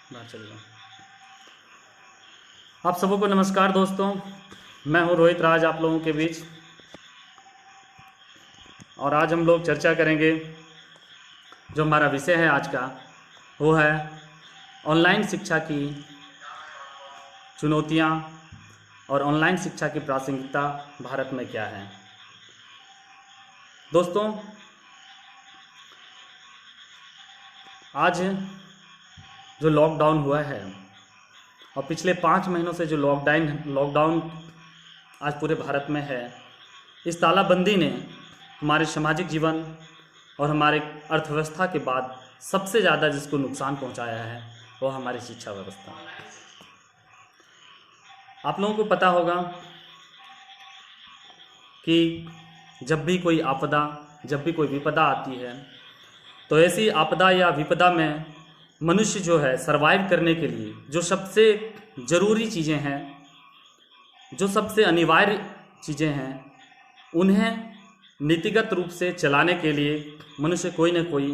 बात चलेगा। आप सबों को नमस्कार दोस्तों, मैं हूं रोहित राज आप लोगों के बीच। और आज हम लोग चर्चा करेंगे, जो हमारा विषय है आज का वो है ऑनलाइन शिक्षा की चुनौतियां और ऑनलाइन शिक्षा की प्रासंगिकता भारत में क्या है। दोस्तों, आज जो लॉकडाउन हुआ है और पिछले 5 महीनों से जो लॉकडाउन आज पूरे भारत में है, इस तालाबंदी ने हमारे सामाजिक जीवन और हमारे अर्थव्यवस्था के बाद सबसे ज़्यादा जिसको नुकसान पहुंचाया है वो हमारी शिक्षा व्यवस्था। आप लोगों को पता होगा कि जब भी कोई विपदा आती है तो ऐसी आपदा या विपदा में मनुष्य जो है सरवाइव करने के लिए जो सबसे ज़रूरी चीज़ें हैं, जो सबसे अनिवार्य चीज़ें हैं, उन्हें नीतिगत रूप से चलाने के लिए मनुष्य कोई ना कोई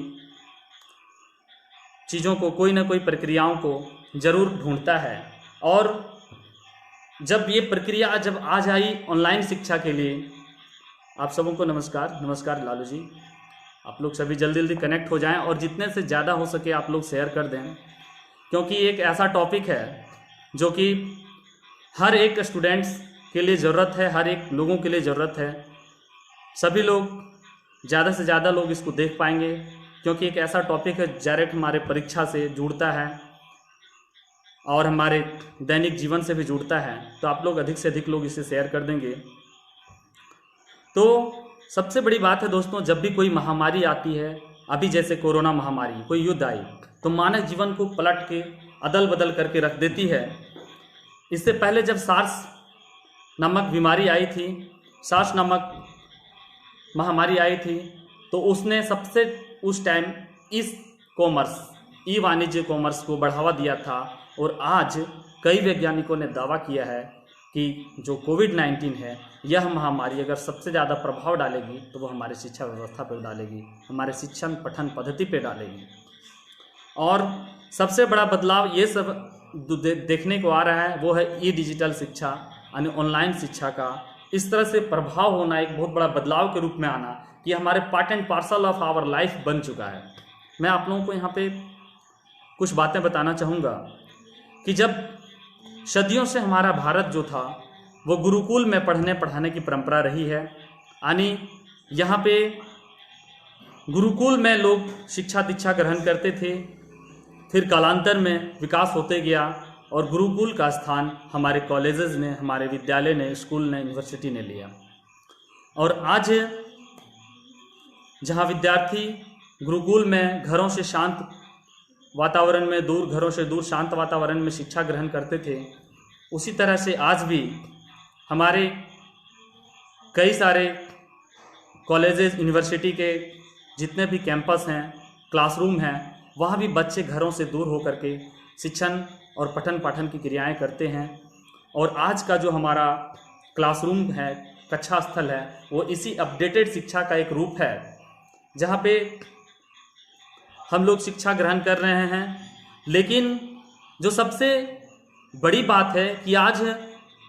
चीज़ों को, कोई ना कोई प्रक्रियाओं को ज़रूर ढूंढता है। और जब ये प्रक्रिया जब आ जाई ऑनलाइन शिक्षा के लिए, आप सबों को नमस्कार लालू जी, आप लोग सभी जल्दी जल्दी कनेक्ट हो जाएं और जितने से ज़्यादा हो सके आप लोग शेयर कर दें, क्योंकि एक ऐसा टॉपिक है जो कि हर एक स्टूडेंट्स के लिए ज़रूरत है, हर एक लोगों के लिए ज़रूरत है। सभी लोग ज़्यादा से ज़्यादा लोग इसको देख पाएंगे, क्योंकि एक ऐसा टॉपिक है डायरेक्ट हमारे परीक्षा से जुड़ता है और हमारे दैनिक जीवन से भी जुड़ता है। तो आप लोग अधिक से अधिक लोग इसे शेयर कर देंगे। तो सबसे बड़ी बात है दोस्तों, जब भी कोई महामारी आती है, अभी जैसे कोरोना महामारी, कोई युद्ध आई, तो मानव जीवन को पलट के अदल बदल करके रख देती है। इससे पहले जब सार्स नामक बीमारी आई थी, सार्स नामक महामारी आई थी, तो उसने सबसे उस टाइम ई वाणिज्य कॉमर्स को बढ़ावा दिया था। और आज कई वैज्ञानिकों ने दावा किया है कि जो कोविड-19 है, यह महामारी अगर सबसे ज़्यादा प्रभाव डालेगी तो वो हमारे शिक्षा व्यवस्था पर डालेगी, हमारे शिक्षण पठन पद्धति पे डालेगी। और सबसे बड़ा बदलाव ये सब देखने को आ रहा है, वो है ई डिजिटल शिक्षा यानी ऑनलाइन शिक्षा का इस तरह से प्रभाव होना, एक बहुत बड़ा बदलाव के रूप में आना कि हमारे part and parcel of our life बन चुका है। मैं आप लोगों को यहाँ पे कुछ बातें बताना चाहूँगा कि जब सदियों से हमारा भारत जो था वो गुरुकुल में पढ़ने पढ़ाने की परंपरा रही है, यानी यहाँ पे गुरुकुल में लोग शिक्षा दीक्षा ग्रहण करते थे। फिर कालांतर में विकास होते गया और गुरुकुल का स्थान हमारे कॉलेजेस ने, हमारे विद्यालय ने, स्कूल ने, यूनिवर्सिटी ने लिया। और आज जहाँ विद्यार्थी गुरुकुल में घरों से शांत वातावरण में घरों से दूर शांत वातावरण में शिक्षा ग्रहण करते थे, उसी तरह से आज भी हमारे कई सारे कॉलेजेस, यूनिवर्सिटी के जितने भी कैंपस हैं, क्लासरूम हैं, वहाँ भी बच्चे घरों से दूर होकर के शिक्षण और पठन पाठन की क्रियाएं करते हैं। और आज का जो हमारा क्लासरूम है, कक्षा स्थल है, वो इसी अपडेटेड शिक्षा का एक रूप है, जहाँ पे हम लोग शिक्षा ग्रहण कर रहे हैं। लेकिन जो सबसे बड़ी बात है कि आज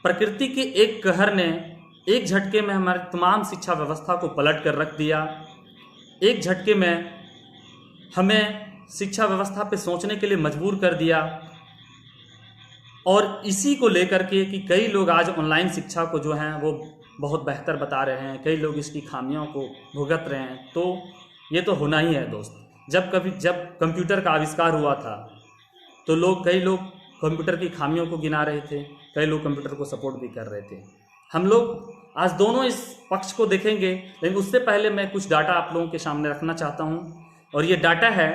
प्रकृति के एक कहर ने एक झटके में हमारे तमाम शिक्षा व्यवस्था को पलट कर रख दिया। एक झटके में हमें शिक्षा व्यवस्था पे सोचने के लिए मजबूर कर दिया। और इसी को लेकर के कि कई लोग आज ऑनलाइन शिक्षा को जो हैं वो बहुत बेहतर बता रहे हैं, कई लोग इसकी खामियों को भुगत रहे हैं। तो ये तो होना ही है दोस्त। जब कंप्यूटर का आविष्कार हुआ था तो कई लोग कंप्यूटर की खामियों को गिना रहे थे, कई लोग कंप्यूटर को सपोर्ट भी कर रहे थे। हम लोग आज दोनों इस पक्ष को देखेंगे, लेकिन उससे पहले मैं कुछ डाटा आप लोगों के सामने रखना चाहता हूँ। और ये डाटा है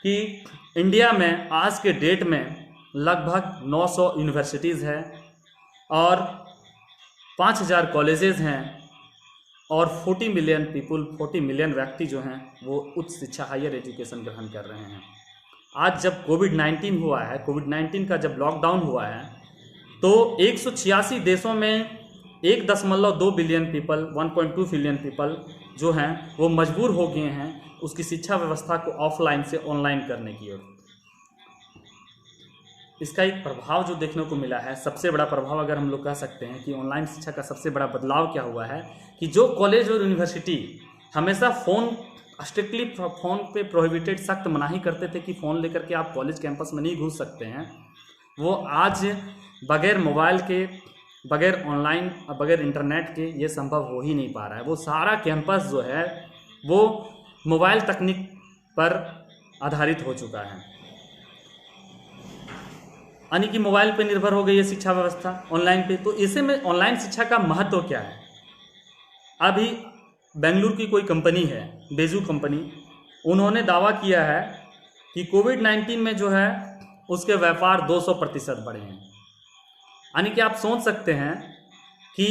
कि इंडिया में आज के डेट में लगभग 900 यूनिवर्सिटीज़ हैं और 5000 कॉलेजेस हैं और 40 मिलियन व्यक्ति जो हैं वो उच्च शिक्षा, हायर एजुकेशन ग्रहण कर रहे हैं। आज जब कोविड-19 हुआ है, कोविड-19 का जब लॉकडाउन हुआ है, तो 186 देशों में 1.2 बिलियन पीपल, 1.2 बिलियन पीपल जो हैं वो मजबूर हो गए हैं उसकी शिक्षा व्यवस्था को ऑफलाइन से ऑनलाइन करने की ओर। इसका एक प्रभाव जो देखने को मिला है, सबसे बड़ा प्रभाव अगर हम लोग कह सकते हैं कि ऑनलाइन शिक्षा का सबसे बड़ा बदलाव क्या हुआ है कि जो कॉलेज और यूनिवर्सिटी हमेशा फ़ोन स्ट्रिक्टली फ़ोन पे प्रोहिबिटेड, सख्त मनाही करते थे कि फ़ोन लेकर के आप कॉलेज कैंपस में नहीं घुस सकते हैं, वो आज बगैर मोबाइल के, बगैर ऑनलाइन, बगैर इंटरनेट के ये संभव हो ही नहीं पा रहा है। वो सारा कैंपस जो है वो मोबाइल तकनीक पर आधारित हो चुका है, यानी कि मोबाइल पे निर्भर हो गई है शिक्षा व्यवस्था ऑनलाइन पे। तो ऐसे में ऑनलाइन शिक्षा का महत्व क्या है? अभी बेंगलुरु की कोई कंपनी है, बेजू कंपनी, उन्होंने दावा किया है कि कोविड-19 में जो है उसके व्यापार 200% बढ़े हैं। यानी कि आप सोच सकते हैं कि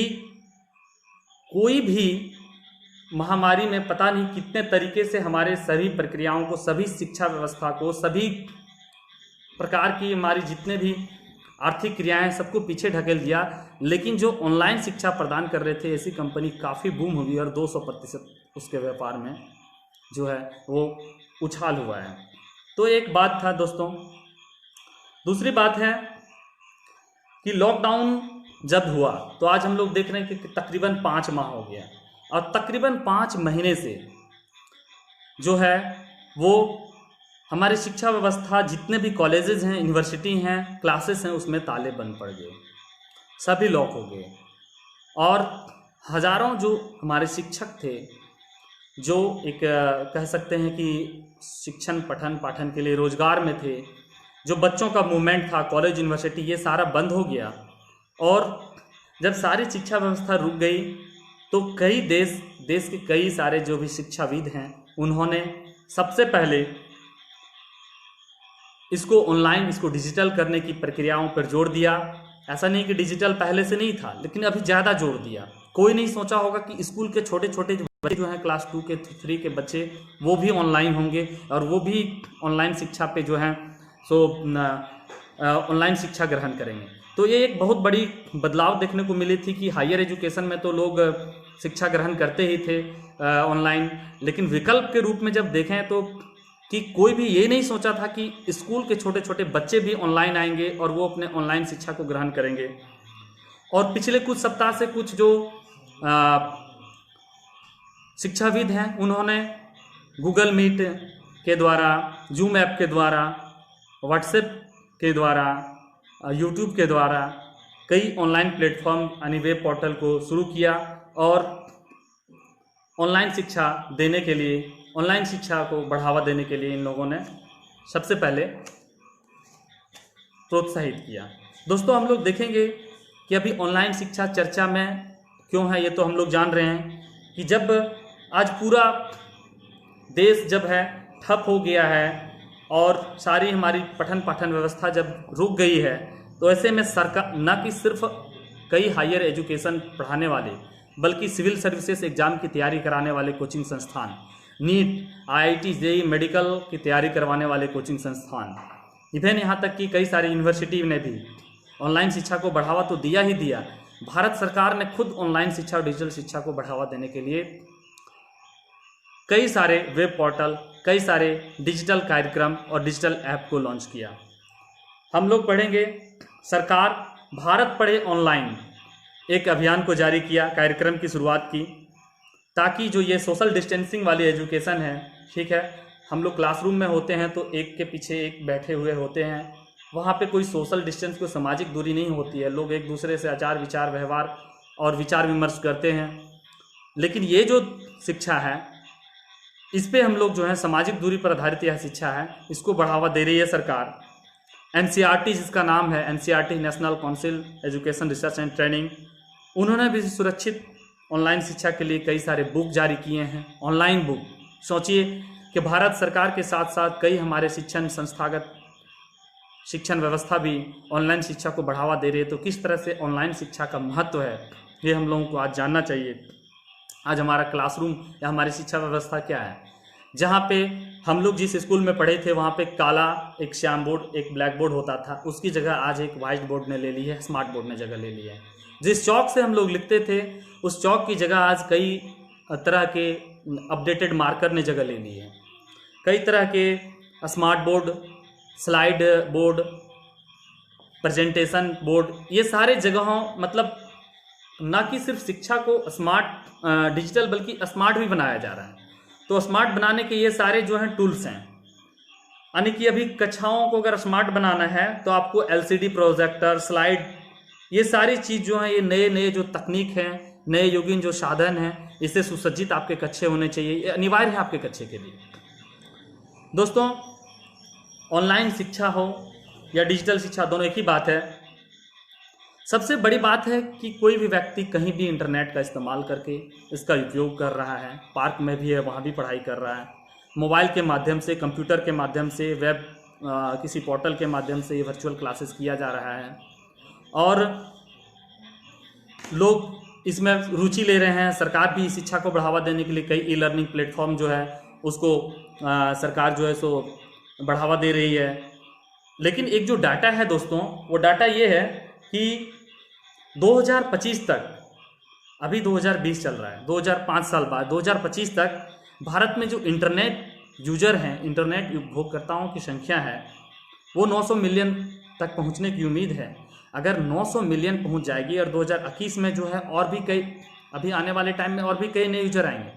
कोई भी महामारी में पता नहीं कितने तरीके से हमारे सभी प्रक्रियाओं को, सभी शिक्षा व्यवस्था को, सभी प्रकार की हमारी जितने भी आर्थिक क्रियाएं सबको पीछे ढकेल दिया, लेकिन जो ऑनलाइन शिक्षा प्रदान कर रहे थे ऐसी कंपनी काफ़ी बूम हुई और 200% उसके व्यापार में जो है वो उछाल हुआ है। तो एक बात था दोस्तों। दूसरी बात है कि लॉकडाउन जब हुआ तो आज हम लोग देख रहे हैं कि तकरीबन 5 माह हो गया और तकरीबन 5 महीने से जो है वो हमारी शिक्षा व्यवस्था, जितने भी कॉलेजेस हैं, यूनिवर्सिटी हैं, क्लासेस हैं, उसमें ताले बंद पड़ गए, सभी लॉक हो गए। और हज़ारों जो हमारे शिक्षक थे, जो एक कह सकते हैं कि शिक्षण पठन पाठन के लिए रोजगार में थे, जो बच्चों का मूवमेंट था, कॉलेज यूनिवर्सिटी, ये सारा बंद हो गया। और जब सारी शिक्षा व्यवस्था रुक गई तो कई देश के कई सारे जो भी शिक्षाविद हैं उन्होंने सबसे पहले इसको ऑनलाइन, इसको डिजिटल करने की प्रक्रियाओं पर जोर दिया। ऐसा नहीं कि डिजिटल पहले से नहीं था, लेकिन अभी ज़्यादा जोर दिया। कोई नहीं सोचा होगा कि स्कूल के छोटे छोटे बच्चे जो हैं, क्लास 2 के 3 के बच्चे, वो भी ऑनलाइन होंगे और वो भी ऑनलाइन शिक्षा पे जो हैं सो ऑनलाइन शिक्षा ग्रहण करेंगे। तो ये एक बहुत बड़ी बदलाव देखने को मिली थी कि हायर एजुकेशन में तो लोग शिक्षा ग्रहण करते ही थे ऑनलाइन, लेकिन विकल्प के रूप में जब देखें तो कि कोई भी ये नहीं सोचा था कि स्कूल के छोटे छोटे बच्चे भी ऑनलाइन आएंगे और वो अपने ऑनलाइन शिक्षा को ग्रहण करेंगे। और पिछले कुछ सप्ताह से कुछ जो शिक्षाविद हैं उन्होंने गूगल मीट के द्वारा, जूम ऐप के द्वारा, व्हाट्सएप के द्वारा, यूट्यूब के द्वारा कई ऑनलाइन प्लेटफॉर्म यानी वेब पोर्टल को शुरू किया और ऑनलाइन शिक्षा देने के लिए, ऑनलाइन शिक्षा को बढ़ावा देने के लिए इन लोगों ने सबसे पहले प्रोत्साहित किया। दोस्तों, हम लोग देखेंगे कि अभी ऑनलाइन शिक्षा चर्चा में क्यों है, ये तो हम लोग जान रहे हैं कि जब आज पूरा देश जब है ठप हो गया है और सारी हमारी पठन पाठन व्यवस्था जब रुक गई है, तो ऐसे में सरकार न कि सिर्फ कई हायर एजुकेशन पढ़ाने वाले, बल्कि सिविल सर्विसेज एग्जाम की तैयारी कराने वाले कोचिंग संस्थान, नीट, IIT, जेईई, मेडिकल की तैयारी करवाने वाले कोचिंग संस्थान, इवन यहाँ तक कि कई सारी यूनिवर्सिटी ने भी ऑनलाइन शिक्षा को बढ़ावा तो दिया ही दिया। भारत सरकार ने खुद ऑनलाइन शिक्षा और डिजिटल शिक्षा को बढ़ावा देने के लिए कई सारे वेब पोर्टल, कई सारे डिजिटल कार्यक्रम और डिजिटल ऐप को लॉन्च किया। हम लोग पढ़ेंगे, सरकार भारत पढ़े ऑनलाइन एक अभियान को जारी किया, कार्यक्रम की शुरुआत की, ताकि जो ये सोशल डिस्टेंसिंग वाली एजुकेशन है, ठीक है, हम लोग क्लासरूम में होते हैं तो एक के पीछे एक बैठे हुए होते हैं, वहाँ पे कोई सोशल डिस्टेंस, कोई सामाजिक दूरी नहीं होती है, लोग एक दूसरे से आचार विचार, व्यवहार और विचार विमर्श करते हैं। लेकिन ये जो शिक्षा है, इस पे हम लोग जो है सामाजिक दूरी पर आधारित यह शिक्षा है, इसको बढ़ावा दे रही है सरकार। NCERT जिसका नाम है, NCERT national council education research and training, उन्होंने भी सुरक्षित ऑनलाइन शिक्षा के लिए कई सारे बुक जारी किए हैं, ऑनलाइन बुक। सोचिए कि भारत सरकार के साथ साथ कई हमारे शिक्षण संस्थागत शिक्षण व्यवस्था भी ऑनलाइन शिक्षा को बढ़ावा दे रही है। तो किस तरह से ऑनलाइन शिक्षा का महत्व है, ये हम लोगों को आज जानना चाहिए। आज हमारा क्लासरूम या हमारी शिक्षा व्यवस्था क्या है? जहाँ पे हम लोग जिस स्कूल में पढ़े थे वहाँ पे काला एक श्याम बोर्ड, एक ब्लैक बोर्ड होता था, उसकी जगह आज एक वाइट बोर्ड ने ले ली है, स्मार्ट बोर्ड ने जगह ले ली है। जिस चौक से हम लोग लिखते थे उस चौक की जगह आज कई तरह के अपडेटेड मार्कर ने जगह ले ली है। कई तरह के smart board, slide board, presentation board, ये सारे जगहों मतलब ना कि सिर्फ शिक्षा को स्मार्ट डिजिटल बल्कि स्मार्ट भी बनाया जा रहा है। तो स्मार्ट बनाने के ये सारे जो हैं टूल्स हैं, यानी कि अभी कक्षाओं को अगर स्मार्ट बनाना है तो आपको एलसीडी प्रोजेक्टर, स्लाइड, ये सारी चीज़ जो है, ये नए नए जो तकनीक हैं, नए युगीन जो साधन हैं, इससे सुसज्जित आपके कक्षे होने चाहिए। ये अनिवार्य है आपके कक्षे के लिए। दोस्तों, ऑनलाइन शिक्षा हो या डिजिटल शिक्षा, दोनों एक ही बात है। सबसे बड़ी बात है कि कोई भी व्यक्ति कहीं भी इंटरनेट का इस्तेमाल करके इसका उपयोग कर रहा है। पार्क में भी है, वहाँ भी पढ़ाई कर रहा है। मोबाइल के माध्यम से, कंप्यूटर के माध्यम से, वेब किसी पोर्टल के माध्यम से ये वर्चुअल क्लासेस किया जा रहा है और लोग इसमें रुचि ले रहे हैं। सरकार भी शिक्षा को बढ़ावा देने के लिए कई ई लर्निंग प्लेटफॉर्म जो है उसको सरकार जो है सो बढ़ावा दे रही है। लेकिन एक जो डाटा है दोस्तों, वो डाटा ये है कि 2025 तक, अभी 2020 चल रहा है, 2005 साल बाद 2025 तक भारत में जो इंटरनेट यूजर हैं, इंटरनेट उपभोगकर्ताओं की संख्या है, वो 900 मिलियन तक पहुंचने की उम्मीद है। अगर 900 मिलियन पहुंच जाएगी और 2021 में जो है और भी कई, अभी आने वाले टाइम में और भी कई नए यूजर आएंगे,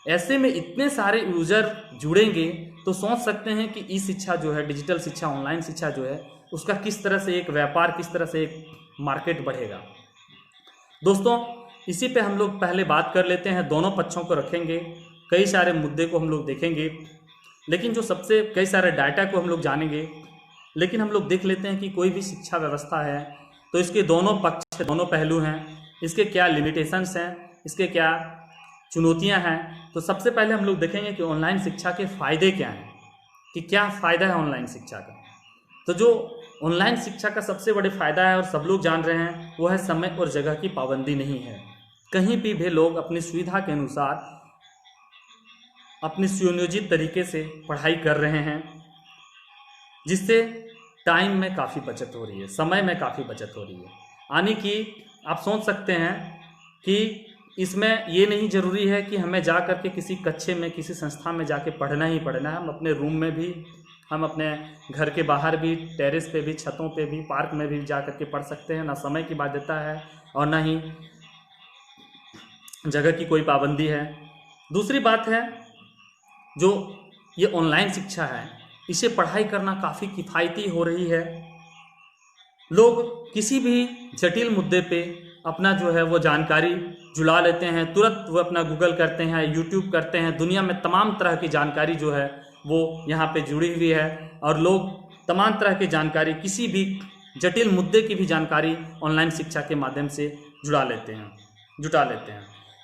ऐसे में इतने सारे यूजर जुड़ेंगे तो सोच सकते हैं कि ई शिक्षा जो है, डिजिटल शिक्षा, ऑनलाइन शिक्षा जो है, उसका किस तरह से एक व्यापार, किस तरह से एक मार्केट बढ़ेगा। दोस्तों, इसी पे हम लोग पहले बात कर लेते हैं, दोनों पक्षों को रखेंगे, कई सारे मुद्दे को हम लोग देखेंगे, लेकिन जो सबसे कई सारे डाटा को हम लोग जानेंगे। लेकिन हम लोग देख लेते हैं कि कोई भी शिक्षा व्यवस्था है तो इसके दोनों पक्ष, दोनों पहलू हैं, इसके क्या लिमिटेशंस हैं, इसके क्या चुनौतियां हैं। तो सबसे पहले हम लोग देखेंगे कि ऑनलाइन शिक्षा के फ़ायदे क्या हैं, कि क्या फ़ायदा है ऑनलाइन शिक्षा का। तो जो ऑनलाइन शिक्षा का सबसे बड़े फ़ायदा है और सब लोग जान रहे हैं, वो है समय और जगह की पाबंदी नहीं है। कहीं भी लोग अपनी सुविधा के अनुसार अपनी सुनियोजित तरीके से पढ़ाई कर रहे हैं, जिससे टाइम में काफ़ी बचत हो रही है, समय में काफ़ी बचत हो रही है। यानी कि आप सोच सकते हैं कि इसमें ये नहीं ज़रूरी है कि हमें जा कर के किसी कक्षे में, किसी संस्था में जाके पढ़ना ही पढ़ना है। हम अपने रूम में भी, हम अपने घर के बाहर भी, टेरेस पे भी, छतों पे भी, पार्क में भी जा कर के पढ़ सकते हैं। ना समय की बाध्यता है और ना ही जगह की कोई पाबंदी है। दूसरी बात है, जो ये ऑनलाइन शिक्षा है, इसे पढ़ाई करना काफ़ी किफ़ायती हो रही है। लोग किसी भी जटिल मुद्दे पे अपना जो है वो जानकारी जुड़ा लेते हैं, तुरंत वो अपना गूगल करते हैं, यूट्यूब करते हैं। दुनिया में तमाम तरह की जानकारी जो है वो यहाँ पे जुड़ी हुई है और लोग तमाम तरह की जानकारी, किसी भी जटिल मुद्दे की भी जानकारी ऑनलाइन शिक्षा के माध्यम से जुटा लेते हैं।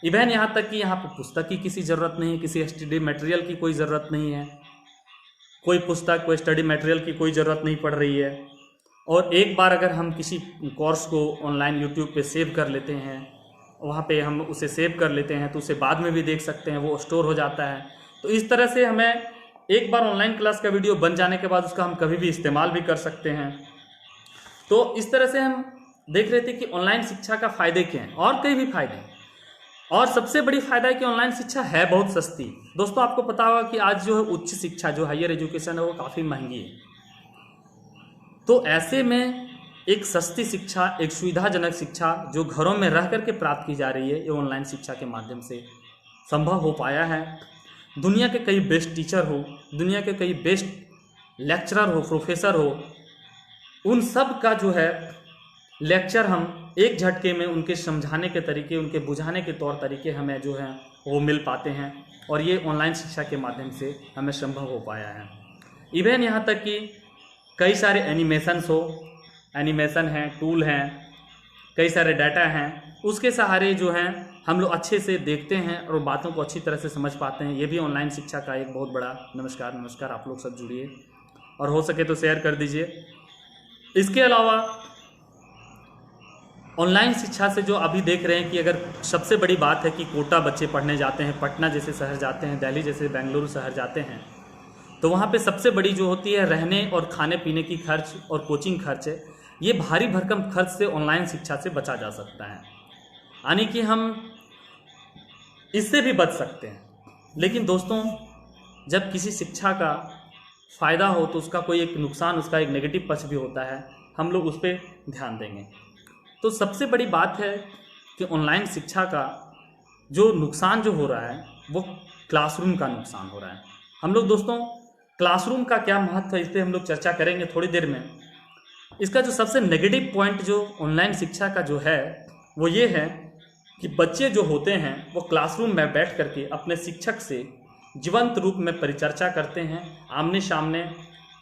इवन यहाँ तक कि यहाँ पर पुस्तक की किसी ज़रूरत नहीं है, किसी स्टडी मटेरियल की कोई ज़रूरत नहीं है, कोई पुस्तक, कोई स्टडी मटेरियल की कोई ज़रूरत नहीं पड़ रही है। और एक बार अगर हम किसी कोर्स को ऑनलाइन यूट्यूब पे सेव कर लेते हैं, वहाँ पे हम उसे सेव कर लेते हैं, तो उसे बाद में भी देख सकते हैं, वो स्टोर हो जाता है। तो इस तरह से हमें एक बार ऑनलाइन क्लास का वीडियो बन जाने के बाद उसका हम कभी भी इस्तेमाल भी कर सकते हैं। तो इस तरह से हम देख रहे थे कि ऑनलाइन शिक्षा का फ़ायदे क्या हैं, और कई भी फायदे हैं। और सबसे बड़ी फायदा है कि ऑनलाइन शिक्षा है बहुत सस्ती। दोस्तों, आपको पता होगा कि आज जो है उच्च शिक्षा, जो हायर एजुकेशन है, वो काफ़ी महंगी है। तो ऐसे में एक सस्ती शिक्षा, एक सुविधाजनक शिक्षा जो घरों में रह करके प्राप्त की जा रही है, ये ऑनलाइन शिक्षा के माध्यम से संभव हो पाया है। दुनिया के कई बेस्ट टीचर हो, दुनिया के कई बेस्ट लेक्चरर हो, प्रोफेसर हो, उन सब का जो है लेक्चर हम एक झटके में, उनके समझाने के तरीके, उनके बुझाने के तौर तरीके हमें जो हैं वो मिल पाते हैं। और ये ऑनलाइन शिक्षा के माध्यम से हमें संभव हो पाया है। इवन यहाँ तक कि कई सारे एनिमेशन हैं, टूल हैं, कई सारे डाटा हैं, उसके सहारे जो हैं हम लोग अच्छे से देखते हैं और बातों को अच्छी तरह से समझ पाते हैं। ये भी ऑनलाइन शिक्षा का एक बहुत बड़ा नमस्कार। आप लोग सब जुड़िए और हो सके तो शेयर कर दीजिए। इसके अलावा ऑनलाइन शिक्षा से जो अभी देख रहे हैं कि अगर सबसे बड़ी बात है कि कोटा बच्चे पढ़ने जाते हैं, पटना जैसे शहर जाते हैं, दिल्ली जैसे बेंगलुरु शहर जाते हैं, तो वहाँ पे सबसे बड़ी जो होती है रहने और खाने पीने की खर्च और कोचिंग खर्च है, ये भारी भरकम खर्च से ऑनलाइन शिक्षा से बचा जा सकता है। यानी कि हम इससे भी बच सकते हैं। लेकिन दोस्तों, जब किसी शिक्षा का फ़ायदा हो तो उसका कोई एक नुकसान, उसका एक नेगेटिव पक्ष भी होता है। हम लोग उस पर ध्यान देंगे। तो सबसे बड़ी बात है कि ऑनलाइन शिक्षा का जो नुकसान जो हो रहा है वो क्लासरूम का नुकसान हो रहा है। हम लोग दोस्तों क्लासरूम का क्या महत्व है इस पर हम लोग चर्चा करेंगे थोड़ी देर में। इसका जो सबसे नेगेटिव पॉइंट जो ऑनलाइन शिक्षा का जो है वो ये है कि बच्चे जो होते हैं वो क्लासरूम में बैठ करके अपने शिक्षक से जीवंत रूप में परिचर्चा करते हैं, आमने सामने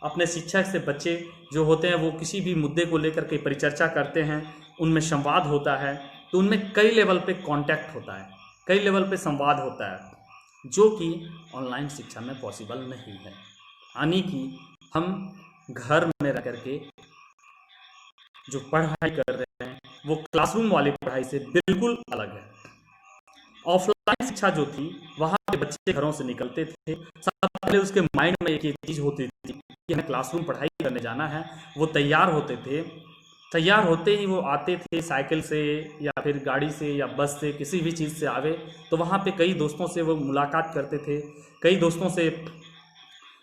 अपने शिक्षक से बच्चे जो होते हैं वो किसी भी मुद्दे को लेकर के परिचर्चा करते हैं, उनमें संवाद होता है। तो उनमें कई लेवल पे कांटेक्ट होता है, कई लेवल पे संवाद होता है, जो कि ऑनलाइन शिक्षा में पॉसिबल नहीं है। यानी कि हम घर में रह करके जो पढ़ाई कर रहे हैं वो क्लासरूम वाली पढ़ाई से बिल्कुल अलग है। ऑफलाइन शिक्षा जो थी वहाँ पे बच्चे घरों से निकलते थे, सबसे पहले उसके माइंड में एक चीज़ होती थी कि हमें क्लासरूम पढ़ाई करने जाना है। वो तैयार होते थे, तैयार होते ही वो आते थे साइकिल से या फिर गाड़ी से या बस से, किसी भी चीज़ से आवे तो वहाँ पे कई दोस्तों से वो मुलाकात करते थे, कई दोस्तों से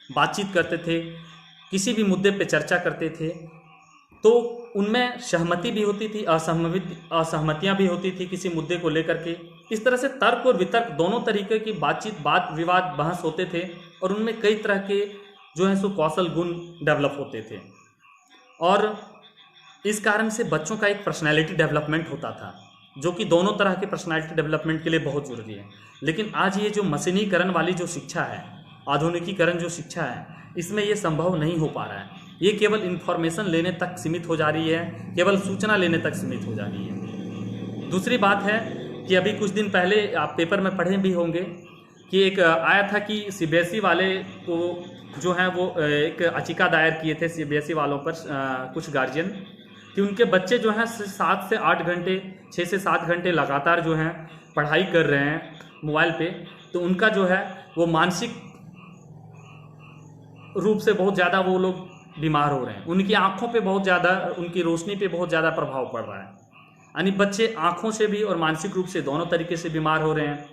बातचीत करते थे, किसी भी मुद्दे पे चर्चा करते थे। तो उनमें सहमति भी होती थी, असहमतियाँ भी होती थी किसी मुद्दे को लेकर के। इस तरह से तर्क और वितर्क दोनों तरीके की बातचीत, वाद विवाद, बहस होते थे और उनमें कई तरह के जो है सो कौशल गुण डेवलप होते थे। और इस कारण से बच्चों का एक पर्सनैलिटी डेवलपमेंट होता था, जो कि दोनों तरह के पर्सनैलिटी डेवलपमेंट के लिए बहुत ज़रूरी है। लेकिन आज ये जो मशीनीकरण वाली जो शिक्षा है, आधुनिकीकरण जो शिक्षा है, इसमें ये संभव नहीं हो पा रहा है। ये केवल इन्फॉर्मेशन लेने तक सीमित हो जा रही है, केवल सूचना लेने तक सीमित हो जा रही है। दूसरी बात है कि अभी कुछ दिन पहले आप पेपर में पढ़े भी होंगे कि एक आया था कि सीबीएसई वाले को जो है वो एक याचिका दायर किए थे सीबीएसई वालों पर कुछ गार्जियन, कि उनके बच्चे जो हैं 7 से 8 घंटे, 6 से 7 घंटे लगातार जो हैं पढ़ाई कर रहे हैं मोबाइल पे, तो उनका जो है वो मानसिक रूप से बहुत ज़्यादा वो लोग बीमार हो रहे हैं। उनकी आंखों पे बहुत ज़्यादा, उनकी रोशनी पे बहुत ज़्यादा प्रभाव पड़ रहा है। यानी बच्चे आंखों से भी और मानसिक रूप से दोनों तरीके से बीमार हो रहे हैं।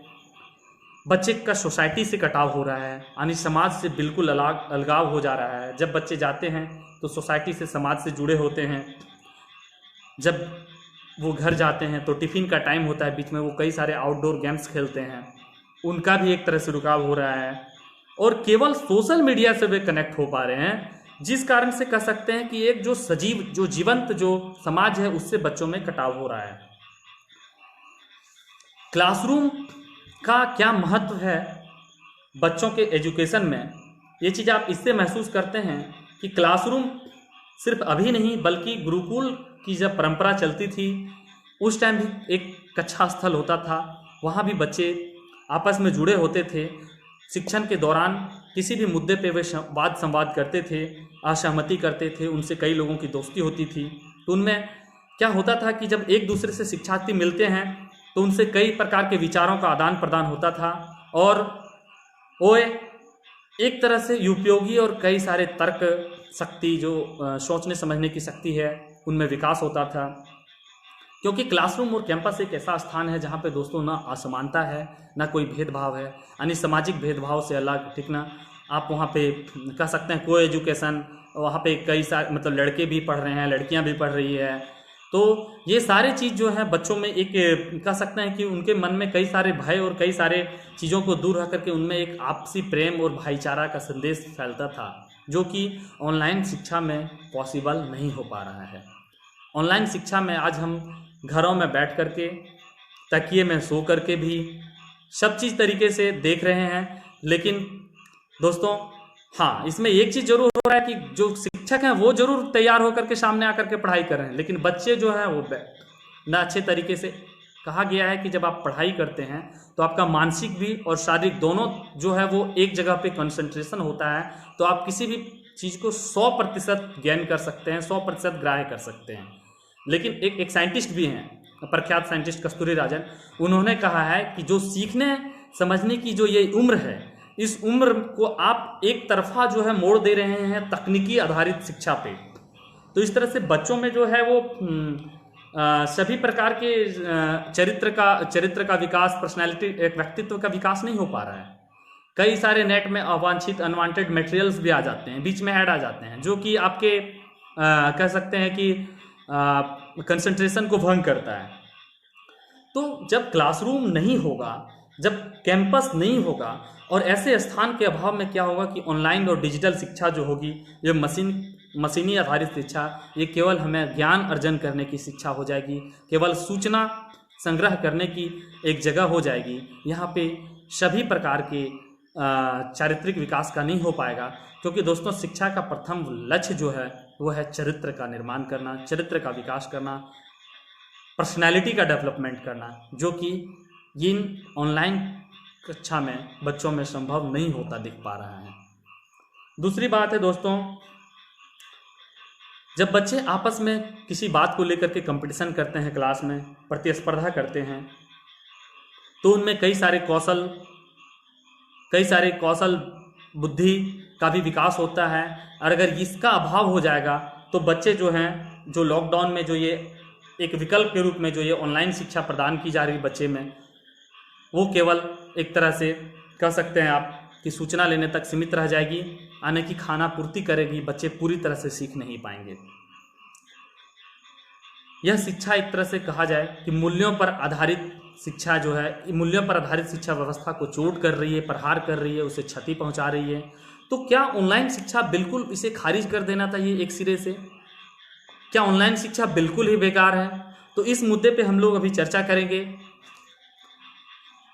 बच्चे का सोसाइटी से कटाव हो रहा है, यानी समाज से बिल्कुल अलगाव हो जा रहा है। जब बच्चे जाते हैं तो सोसाइटी से, समाज से जुड़े होते हैं। जब वो घर जाते हैं तो टिफ़िन का टाइम होता है, बीच में वो कई सारे आउटडोर गेम्स खेलते हैं, उनका भी एक तरह से रुकाव हो रहा है। और केवल सोशल मीडिया से वे कनेक्ट हो पा रहे हैं, जिस कारण से कह सकते हैं कि एक जो सजीव, जो जीवंत जो समाज है, उससे बच्चों में कटाव हो रहा है। क्लासरूम का क्या महत्व है बच्चों के एजुकेशन में, ये चीज़ आप इससे महसूस करते हैं कि क्लासरूम सिर्फ अभी नहीं बल्कि गुरुकुल की जब परंपरा चलती थी उस टाइम भी एक कक्षा स्थल होता था। वहाँ भी बच्चे आपस में जुड़े होते थे। शिक्षण के दौरान किसी भी मुद्दे पे वे वाद संवाद करते थे, असहमति करते थे, उनसे कई लोगों की दोस्ती होती थी। तो उनमें क्या होता था कि जब एक दूसरे से शिक्षार्थी मिलते हैं तो उनसे कई प्रकार के विचारों का आदान प्रदान होता था और वो एक तरह से उपयोगी और कई सारे तर्क शक्ति, जो सोचने समझने की शक्ति है, उनमें विकास होता था। क्योंकि क्लासरूम और कैंपस एक ऐसा स्थान है जहाँ पे दोस्तों ना असमानता है, ना कोई भेदभाव है, यानी सामाजिक भेदभाव से अलग, ठीक ना। आप वहाँ पे कह सकते हैं को एजुकेशन, वहाँ पे कई सारे मतलब लड़के भी पढ़ रहे हैं, लड़कियाँ भी पढ़ रही है। तो ये सारे चीज़ जो है बच्चों में एक कह सकते हैं कि उनके मन में कई सारे भय और कई सारे चीज़ों को दूर रख करके उनमें एक आपसी प्रेम और भाईचारा का संदेश फैलता था, जो कि ऑनलाइन शिक्षा में पॉसिबल नहीं हो पा रहा है। ऑनलाइन शिक्षा में आज हम घरों में बैठ करके, तकिए में सो करके भी सब चीज़ तरीके से देख रहे हैं। लेकिन दोस्तों हाँ, इसमें एक चीज़ जरूर हो रहा है कि जो शिक्षक हैं वो जरूर तैयार होकर के सामने आकर के पढ़ाई कर रहे हैं, लेकिन बच्चे जो हैं वो ना अच्छे तरीके से। कहा गया है कि जब आप पढ़ाई करते हैं तो आपका मानसिक भी और शारीरिक दोनों जो है वो एक जगह पे कंसंट्रेशन होता है, तो आप किसी भी चीज़ को 100% गेन कर सकते हैं, 100% ग्राह्य कर सकते हैं। लेकिन एक साइंटिस्ट भी हैं, प्रख्यात साइंटिस्ट कस्तूरी राजन, उन्होंने कहा है कि जो सीखने समझने की जो ये उम्र है, इस उम्र को आप एक तरफा जो है मोड़ दे रहे हैं तकनीकी आधारित शिक्षा पे। तो इस तरह से बच्चों में जो है वो सभी प्रकार के चरित्र का विकास, पर्सनैलिटी, एक व्यक्तित्व का विकास नहीं हो पा रहा है। कई सारे नेट में अवांछित, अनवांटेड मटेरियल्स भी आ जाते हैं, बीच में ऐड आ जाते हैं, जो कि आपके कह सकते हैं कि कंसंट्रेशन को भंग करता है। तो जब क्लासरूम नहीं होगा, जब कैंपस नहीं होगा, और ऐसे स्थान के अभाव में क्या होगा कि ऑनलाइन और डिजिटल शिक्षा जो होगी, ये मशीनी आधारित शिक्षा, ये केवल हमें ज्ञान अर्जन करने की शिक्षा हो जाएगी, केवल सूचना संग्रह करने की एक जगह हो जाएगी। यहाँ पे सभी प्रकार के चारित्रिक विकास का नहीं हो पाएगा, क्योंकि दोस्तों शिक्षा का प्रथम लक्ष्य जो है वो है चरित्र का निर्माण करना, चरित्र का विकास करना, पर्सनैलिटी का डेवलपमेंट करना, जो कि इन ऑनलाइन कक्षा में बच्चों में संभव नहीं होता दिख पा रहा है। दूसरी बात है दोस्तों, जब बच्चे आपस में किसी बात को लेकर के कंपटीशन करते हैं, क्लास में प्रतिस्पर्धा करते हैं, तो उनमें कई सारे कौशल बुद्धि का भी विकास होता है। और अगर इसका अभाव हो जाएगा तो बच्चे जो हैं, जो लॉकडाउन में जो ये एक विकल्प के रूप में जो ये ऑनलाइन शिक्षा प्रदान की जा रही बच्चे में, वो केवल एक तरह से कह सकते हैं आप कि सूचना लेने तक सीमित रह जाएगी, आने की खाना पूर्ति करेगी, बच्चे पूरी तरह से सीख नहीं पाएंगे। यह शिक्षा एक तरह से कहा जाए कि मूल्यों पर आधारित शिक्षा जो है, मूल्यों पर आधारित शिक्षा व्यवस्था को चोट कर रही है, प्रहार कर रही है, उसे क्षति पहुंचा रही है। तो क्या ऑनलाइन शिक्षा बिल्कुल इसे खारिज कर देना चाहिए एक सिरे से? क्या ऑनलाइन शिक्षा बिल्कुल ही बेकार है? तो इस मुद्दे पे हम लोग अभी चर्चा करेंगे।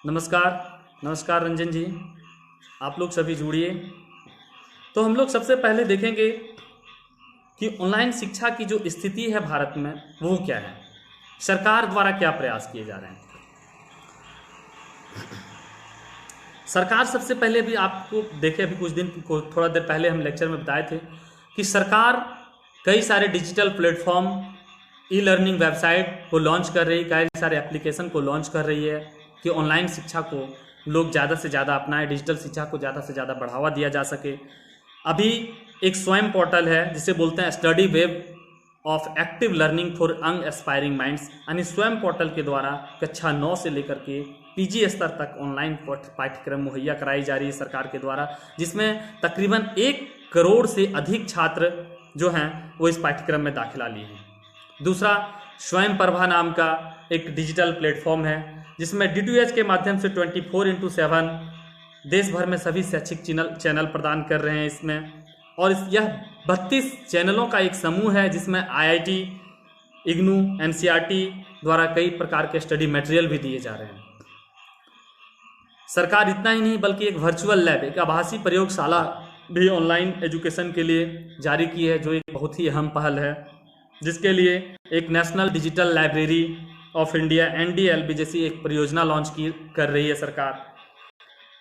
नमस्कार रंजन जी, आप लोग सभी जुड़िए। तो हम लोग सबसे पहले देखेंगे कि ऑनलाइन शिक्षा की जो स्थिति है भारत में वो क्या है, सरकार द्वारा क्या प्रयास किए जा रहे हैं। सरकार सबसे पहले भी आपको देखे, अभी कुछ दिन को थोड़ा देर पहले हम लेक्चर में बताए थे कि सरकार कई सारे digital platform, e learning website को लॉन्च कर रही है, कई सारे एप्लीकेशन को लॉन्च कर रही है कि ऑनलाइन शिक्षा को लोग ज़्यादा से ज़्यादा अपनाएं, डिजिटल शिक्षा को ज़्यादा से ज़्यादा बढ़ावा दिया जा सके। अभी एक स्वयं पोर्टल है जिसे बोलते हैं study web of active learning for young aspiring minds, यानी स्वयं पोर्टल के द्वारा कक्षा 9 से लेकर के पीजी स्तर तक ऑनलाइन पाठ्यक्रम मुहैया कराई जा रही है सरकार के द्वारा, जिसमें तकरीबन 1 करोड़ से अधिक छात्र जो हैं वो इस पाठ्यक्रम में दाखिला लिए हैं। दूसरा स्वयं प्रभा नाम का एक डिजिटल प्लेटफॉर्म है जिसमें D2H के माध्यम से 24/7 देश भर में सभी शैक्षिक चैनल प्रदान कर रहे हैं इसमें, और यह 32 चैनलों का एक समूह है जिसमें IIT, इग्नू, NCERT द्वारा कई प्रकार के स्टडी मटेरियल भी दिए जा रहे हैं। सरकार इतना ही नहीं बल्कि एक वर्चुअल लैब, एक आभासी प्रयोगशाला भी ऑनलाइन एजुकेशन के लिए जारी की है, जो एक बहुत ही अहम पहल है, जिसके लिए एक national digital library of India NDLB जैसी एक परियोजना लॉन्च कर रही है सरकार।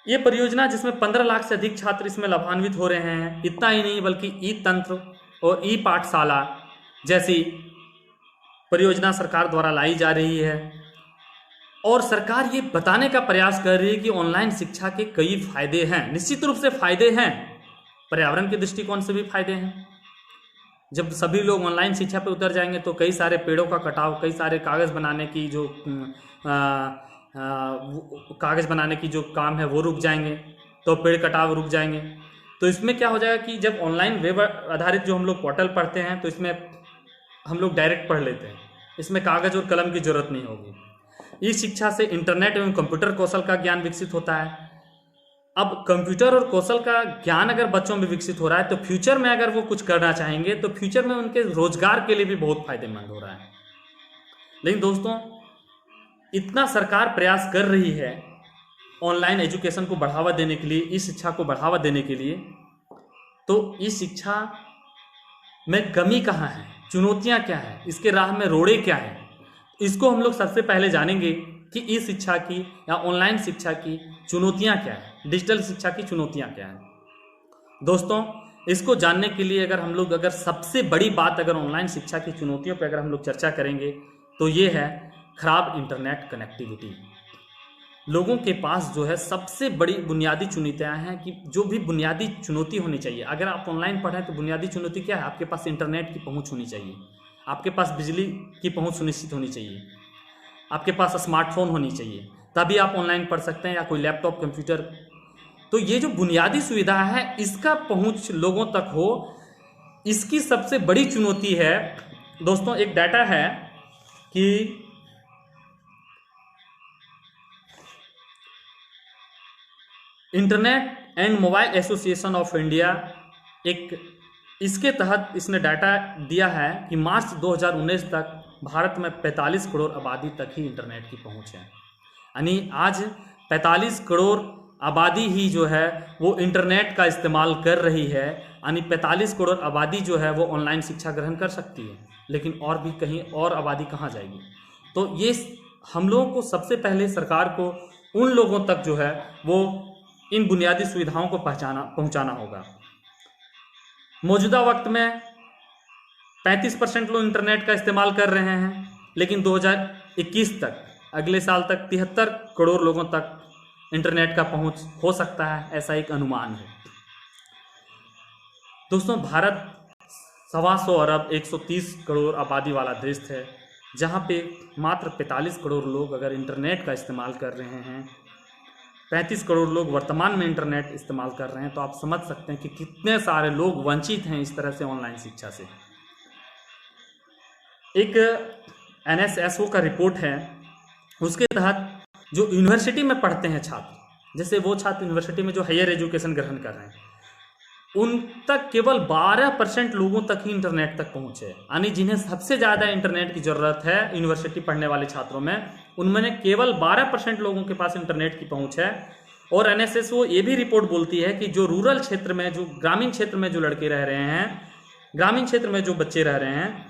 ये परियोजना जिसमें 15 लाख से अधिक छात्र इसमें लाभान्वित हो रहे हैं। इतना ही नहीं बल्कि ई तंत्र और ई पाठशाला जैसी परियोजना सरकार द्वारा लाई जा रही है, और सरकार ये बताने का प्रयास कर रही है कि ऑनलाइन शिक्षा के कई फायदे हैं। निश्चित रूप से फायदे हैं, पर्यावरण के दृष्टिकोण से भी फायदे हैं। जब सभी लोग ऑनलाइन शिक्षा पे उतर जाएंगे तो कई सारे पेड़ों का कटाव, कई सारे कागज़ बनाने की जो काम है वो रुक जाएंगे, तो पेड़ कटाव रुक जाएंगे। तो इसमें क्या हो जाएगा कि जब ऑनलाइन वेब आधारित जो हम लोग पोर्टल पढ़ते हैं तो इसमें हम लोग डायरेक्ट पढ़ लेते हैं, इसमें कागज़ और कलम की जरूरत नहीं होगी। इस शिक्षा से इंटरनेट एवं कंप्यूटर कौशल का ज्ञान विकसित होता है। अब कंप्यूटर और कौशल का ज्ञान अगर बच्चों में विकसित हो रहा है तो फ्यूचर में अगर वो कुछ करना चाहेंगे तो फ्यूचर में उनके रोजगार के लिए भी बहुत फायदेमंद हो रहा है। लेकिन दोस्तों, इतना सरकार प्रयास कर रही है ऑनलाइन एजुकेशन को बढ़ावा देने के लिए, इस शिक्षा को बढ़ावा देने के लिए, तो इस शिक्षा में कमी कहाँ है, चुनौतियाँ क्या है, इसके राह में रोड़े क्या है, इसको हम लोग सबसे पहले जानेंगे कि इस शिक्षा की या ऑनलाइन शिक्षा की चुनौतियाँ क्या है, डिजिटल शिक्षा की चुनौतियाँ क्या हैं। दोस्तों, इसको जानने के लिए अगर सबसे बड़ी बात अगर ऑनलाइन शिक्षा की चुनौतियों पर अगर हम लोग चर्चा करेंगे तो ये है खराब इंटरनेट कनेक्टिविटी। लोगों के पास जो है सबसे बड़ी बुनियादी चुनौतियाँ हैं कि जो भी बुनियादी चुनौती होनी चाहिए, अगर आप ऑनलाइन पढ़ें तो बुनियादी चुनौती क्या है, आपके पास इंटरनेट की पहुँच होनी चाहिए, आपके पास बिजली की पहुँच सुनिश्चित होनी चाहिए, आपके पास स्मार्टफोन होनी चाहिए, तभी आप ऑनलाइन पढ़ सकते हैं, या कोई लैपटॉप, कंप्यूटर। तो ये जो बुनियादी सुविधा है इसका पहुंच लोगों तक हो, इसकी सबसे बड़ी चुनौती है दोस्तों, एक डाटा है कि internet and mobile association of India, एक इसके तहत इसने डाटा दिया है कि मार्च 2019 तक भारत में 45 करोड़ आबादी तक ही इंटरनेट की पहुंच है। यानी आज 45 करोड़ आबादी ही जो है वो इंटरनेट का इस्तेमाल कर रही है। यानी 45 करोड़ आबादी जो है वो ऑनलाइन शिक्षा ग्रहण कर सकती है, लेकिन और भी कहीं और आबादी कहाँ जाएगी। तो ये हम लोगों को सबसे पहले सरकार को उन लोगों तक जो है वो इन बुनियादी सुविधाओं को पहुंचाना होगा। मौजूदा वक्त में 35% लोग इंटरनेट का इस्तेमाल कर रहे हैं, लेकिन 2021 तक, अगले साल तक 73 करोड़ लोगों तक इंटरनेट का पहुंच हो सकता है, ऐसा एक अनुमान है। दोस्तों, भारत 125 अरब 130 करोड़ आबादी वाला देश है, जहां पे मात्र 45 करोड़ लोग अगर इंटरनेट का इस्तेमाल कर रहे हैं, 35 करोड़ लोग वर्तमान में इंटरनेट इस्तेमाल कर रहे हैं, तो आप समझ सकते हैं कि कितने सारे लोग वंचित हैं इस तरह से ऑनलाइन शिक्षा से। एक NSSO का रिपोर्ट है, उसके तहत जो यूनिवर्सिटी में पढ़ते हैं छात्र, जैसे वो छात्र यूनिवर्सिटी में जो हायर एजुकेशन ग्रहण कर रहे हैं, उन तक केवल 12% लोगों तक ही इंटरनेट तक पहुंचे। यानी जिन्हें सबसे ज़्यादा इंटरनेट की ज़रूरत है यूनिवर्सिटी पढ़ने वाले छात्रों में, उनमें केवल 12% लोगों के पास इंटरनेट की पहुंच है। और NSSO ये भी रिपोर्ट बोलती है कि जो रूरल क्षेत्र में, जो ग्रामीण क्षेत्र में जो लड़के रह रहे हैं, ग्रामीण क्षेत्र में जो बच्चे रह रहे हैं,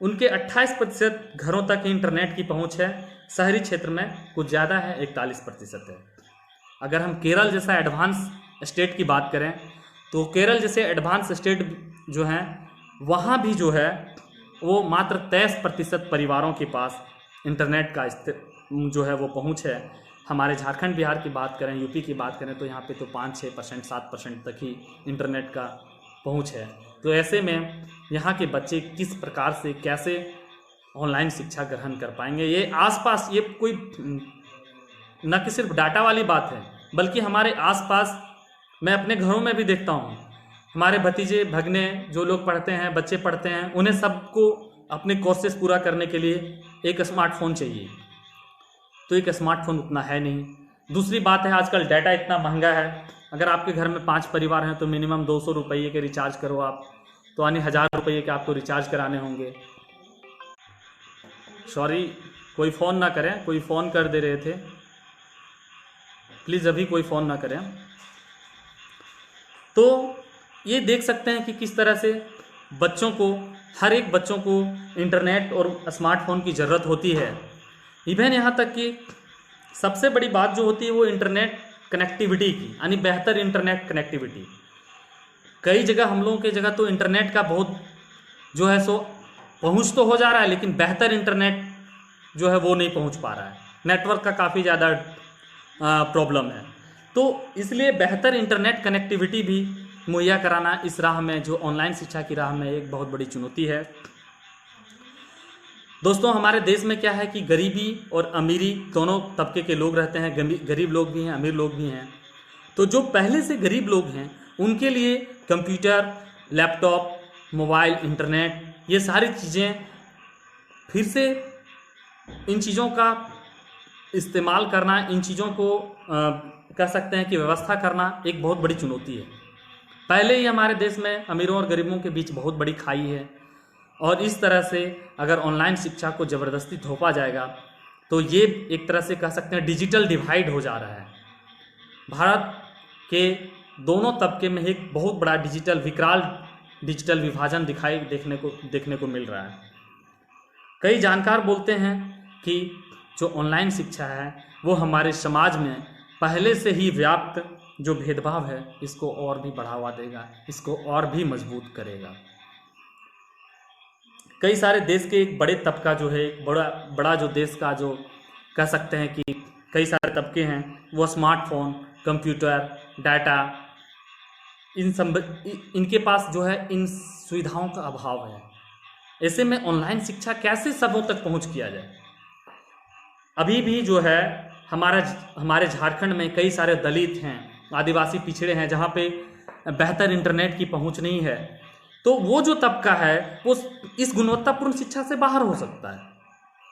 उनके 28% घरों तक इंटरनेट की पहुंच है। शहरी क्षेत्र में कुछ ज़्यादा है, 41% है। अगर हम केरल जैसा एडवांस स्टेट की बात करें, तो केरल जैसे एडवांस स्टेट जो हैं, वहाँ भी जो है वो मात्र 23% परिवारों के पास इंटरनेट का जो है वो पहुँच है। हमारे झारखंड, बिहार की बात करें, यूपी की बात करें, तो यहाँ पे तो 5-6%, 7% तक ही इंटरनेट का पहुँच है। तो ऐसे में यहाँ के बच्चे किस प्रकार से, कैसे ऑनलाइन शिक्षा ग्रहण कर पाएंगे। ये आसपास, ये कोई न कि सिर्फ डाटा वाली बात है, बल्कि हमारे आसपास मैं अपने घरों में भी देखता हूँ, हमारे भतीजे भगने जो लोग पढ़ते हैं, बच्चे पढ़ते हैं, उन्हें सबको अपने कोर्सेज पूरा करने के लिए एक स्मार्टफोन चाहिए। तो एक स्मार्टफोन उतना है नहीं। दूसरी बात है, आजकल डाटा इतना महंगा है, अगर आपके घर में 5 परिवार हैं तो मिनिमम 200 रुपये के रिचार्ज करो आप, तो यानी 1000 रुपये के आपको रिचार्ज कराने होंगे। सॉरी, कोई फ़ोन ना करें, कोई फ़ोन कर दे रहे थे, प्लीज़ अभी कोई फ़ोन ना करें। तो ये देख सकते हैं कि किस तरह से बच्चों को, हर एक बच्चों को इंटरनेट और स्मार्टफोन की ज़रूरत होती है। इवन यहाँ तक कि सबसे बड़ी बात जो होती है वो इंटरनेट कनेक्टिविटी की, यानी बेहतर इंटरनेट कनेक्टिविटी। कई जगह, हम लोगों की जगह तो इंटरनेट का बहुत जो है सो पहुँच तो हो जा रहा है, लेकिन बेहतर इंटरनेट जो है वो नहीं पहुँच पा रहा है। नेटवर्क का काफ़ी ज़्यादा प्रॉब्लम है। तो इसलिए बेहतर इंटरनेट कनेक्टिविटी भी मुहैया कराना इस राह में, जो ऑनलाइन शिक्षा की राह में, एक बहुत बड़ी चुनौती है। दोस्तों, हमारे देश में क्या है कि गरीबी और अमीरी दोनों तबके के लोग रहते हैं, गरीब लोग भी हैं, अमीर लोग भी हैं। तो जो पहले से गरीब लोग हैं, उनके लिए कंप्यूटर, लैपटॉप, मोबाइल, इंटरनेट, ये सारी चीज़ें फिर से इन चीज़ों का इस्तेमाल करना, इन चीज़ों को कह सकते हैं कि व्यवस्था करना एक बहुत बड़ी चुनौती है। पहले ही हमारे देश में अमीरों और गरीबों के बीच बहुत बड़ी खाई है, और इस तरह से अगर ऑनलाइन शिक्षा को ज़बरदस्ती थोपा जाएगा तो ये एक तरह से कह सकते हैं डिजिटल डिवाइड हो जा रहा है। भारत के दोनों तबके में एक बहुत बड़ा विकराल डिजिटल विभाजन देखने को मिल रहा है। कई जानकार बोलते हैं कि जो ऑनलाइन शिक्षा है वो हमारे समाज में पहले से ही व्याप्त जो भेदभाव है, इसको और भी बढ़ावा देगा, इसको और भी मजबूत करेगा। कई सारे देश के एक बड़े तबका जो है, बड़ा जो देश का जो कह सकते हैं कि कई सारे तबके हैं, वो स्मार्टफोन, कंप्यूटर, डाटा, इनके पास जो है इन सुविधाओं का अभाव है। ऐसे में ऑनलाइन शिक्षा कैसे सबों तक पहुंच किया जाए। अभी भी जो है हमारे झारखंड में कई सारे दलित हैं, आदिवासी पिछड़े हैं, जहाँ पे बेहतर इंटरनेट की पहुंच नहीं है। तो वो जो तबका है वो इस गुणवत्तापूर्ण शिक्षा से बाहर हो सकता है।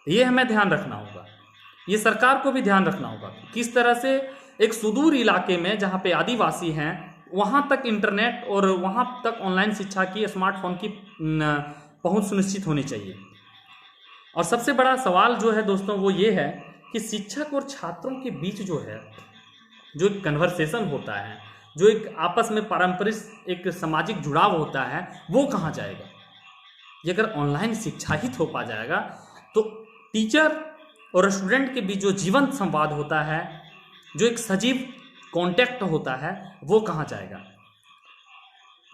ये हमें ध्यान रखना होगा, ये सरकार को भी ध्यान रखना होगा किस तरह से एक सुदूर इलाके में जहाँ पे आदिवासी हैं वहाँ तक इंटरनेट और वहाँ तक ऑनलाइन शिक्षा की, स्मार्टफोन की पहुँच सुनिश्चित होनी चाहिए। और सबसे बड़ा सवाल जो है दोस्तों वो ये है कि शिक्षक और छात्रों के बीच जो है जो एक कन्वर्सेशन होता है, जो एक आपस में पारंपरिक एक सामाजिक जुड़ाव होता है, वो कहाँ जाएगा? ये अगर ऑनलाइन शिक्षा ही थोपा जाएगा तो टीचर और स्टूडेंट के बीच जो जीवंत संवाद होता है, जो एक सजीव कांटेक्ट होता है, वो कहाँ जाएगा?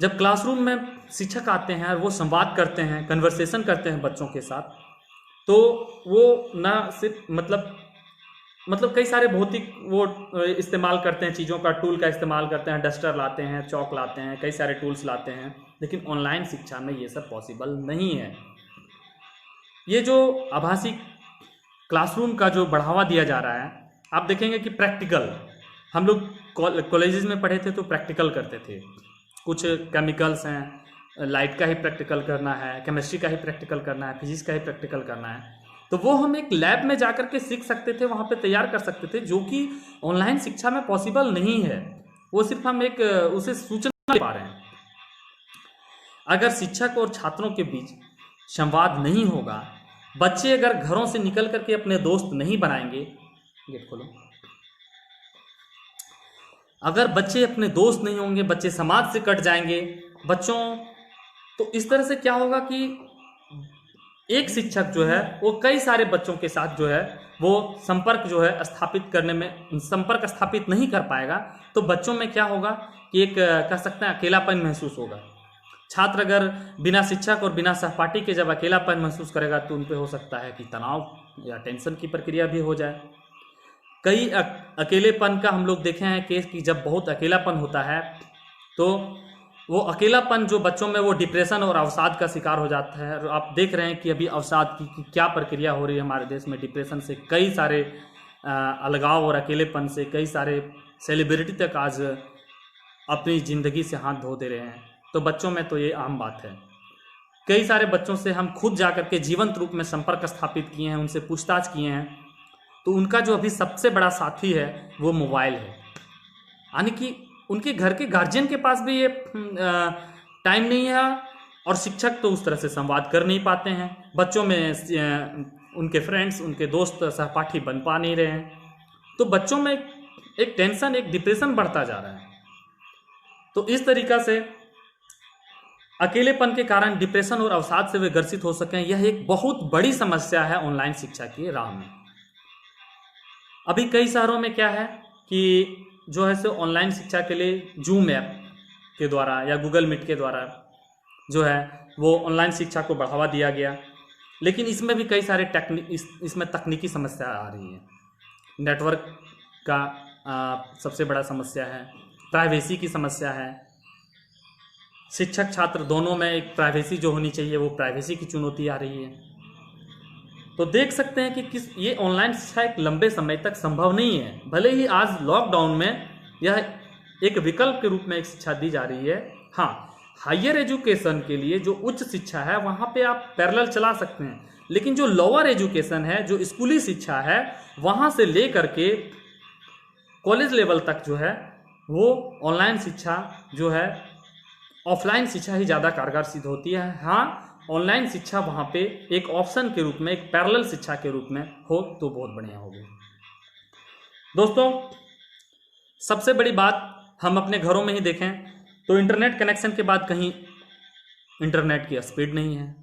जब क्लासरूम में शिक्षक आते हैं और वो संवाद करते हैं, कन्वर्सेशन करते हैं बच्चों के साथ, तो वो ना सिर्फ मतलब कई सारे भौतिक वो इस्तेमाल करते हैं, चीज़ों का टूल का इस्तेमाल करते हैं, डस्टर लाते हैं, चौक लाते हैं, कई सारे टूल्स लाते हैं, लेकिन ऑनलाइन शिक्षा में ये सब पॉसिबल नहीं है। ये जो आभासी क्लासरूम का जो बढ़ावा दिया जा रहा है, आप देखेंगे कि प्रैक्टिकल, हम लोग कॉलेजेस में पढ़े थे तो प्रैक्टिकल करते थे, कुछ केमिकल्स हैं, लाइट का ही प्रैक्टिकल करना है, केमिस्ट्री का ही प्रैक्टिकल करना है, फिजिक्स का ही प्रैक्टिकल करना है, तो वो हम एक लैब में जाकर के सीख सकते थे, वहाँ पे तैयार कर सकते थे, जो कि ऑनलाइन शिक्षा में पॉसिबल नहीं है। वो सिर्फ हम एक उसे सूचना दे पा रहे हैं। अगर शिक्षक और छात्रों के बीच संवाद नहीं होगा, बच्चे अगर घरों से निकल करके अपने दोस्त नहीं बनाएंगे, गेट खोलो, अगर बच्चे अपने दोस्त नहीं होंगे, बच्चे समाज से कट जाएंगे बच्चों, तो इस तरह से क्या होगा कि एक शिक्षक जो है वो कई सारे बच्चों के साथ जो है वो संपर्क जो है संपर्क स्थापित नहीं कर पाएगा। तो बच्चों में क्या होगा कि एक कह सकते हैं अकेलापन महसूस होगा। छात्र अगर बिना शिक्षक और बिना सहपाठी के जब अकेलापन महसूस करेगा तो उन पे हो सकता है कि तनाव या टेंशन की प्रक्रिया भी हो जाए। कई अकेलेपन का हम लोग देखे हैं केस कि जब बहुत अकेलापन होता है तो वो अकेलापन जो बच्चों में वो डिप्रेशन और अवसाद का शिकार हो जाता है। और आप देख रहे हैं कि अभी अवसाद की क्या प्रक्रिया हो रही है हमारे देश में। डिप्रेशन से कई सारे अलगाव और अकेलेपन से कई सारे सेलिब्रिटी तक आज अपनी ज़िंदगी से हाथ धो दे रहे हैं। तो बच्चों में तो ये आम बात है। कई सारे बच्चों से हम खुद जाकर के जीवंत रूप में संपर्क स्थापित किए हैं, उनसे पूछताछ किए हैं, तो उनका जो अभी सबसे बड़ा साथी है वो मोबाइल है। यानी कि उनके घर के गार्जियन के पास भी ये टाइम नहीं है और शिक्षक तो उस तरह से संवाद कर नहीं पाते हैं। बच्चों में उनके फ्रेंड्स, उनके दोस्त, सहपाठी बन पा नहीं रहे हैं। तो बच्चों में एक टेंशन, एक डिप्रेशन बढ़ता जा रहा है। तो इस तरीका से अकेलेपन के कारण डिप्रेशन और अवसाद से वे ग्रसित हो सकें, यह एक बहुत बड़ी समस्या है ऑनलाइन शिक्षा की राह में। अभी कई शहरों में क्या है कि जो है सो ऑनलाइन शिक्षा के लिए जूम ऐप के द्वारा या गूगल मीट के द्वारा जो है वो ऑनलाइन शिक्षा को बढ़ावा दिया गया, लेकिन इसमें भी कई सारे इसमें तकनीकी समस्या आ रही है। नेटवर्क का सबसे बड़ा समस्या है, प्राइवेसी की समस्या है। शिक्षक छात्र दोनों में एक प्राइवेसी जो होनी चाहिए वो प्राइवेसी की चुनौती आ रही है। तो देख सकते हैं कि ये ऑनलाइन शिक्षा एक लंबे समय तक संभव नहीं है। भले ही आज लॉकडाउन में यह एक विकल्प के रूप में एक शिक्षा दी जा रही है। हाँ, हायर एजुकेशन के लिए जो उच्च शिक्षा है वहाँ पे आप पैरेलल चला सकते हैं, लेकिन जो लोअर एजुकेशन है, जो स्कूली शिक्षा है, वहाँ से ले करके कॉलेज लेवल तक जो है वो ऑनलाइन शिक्षा जो है ऑफलाइन शिक्षा ही ज़्यादा कारगर सिद्ध होती है। हाँ, ऑनलाइन शिक्षा वहाँ पे एक ऑप्शन के रूप में, एक पैरेलल शिक्षा के रूप में हो तो बहुत बढ़िया होगी। दोस्तों, सबसे बड़ी बात हम अपने घरों में ही देखें तो इंटरनेट कनेक्शन के बाद कहीं इंटरनेट की स्पीड नहीं है,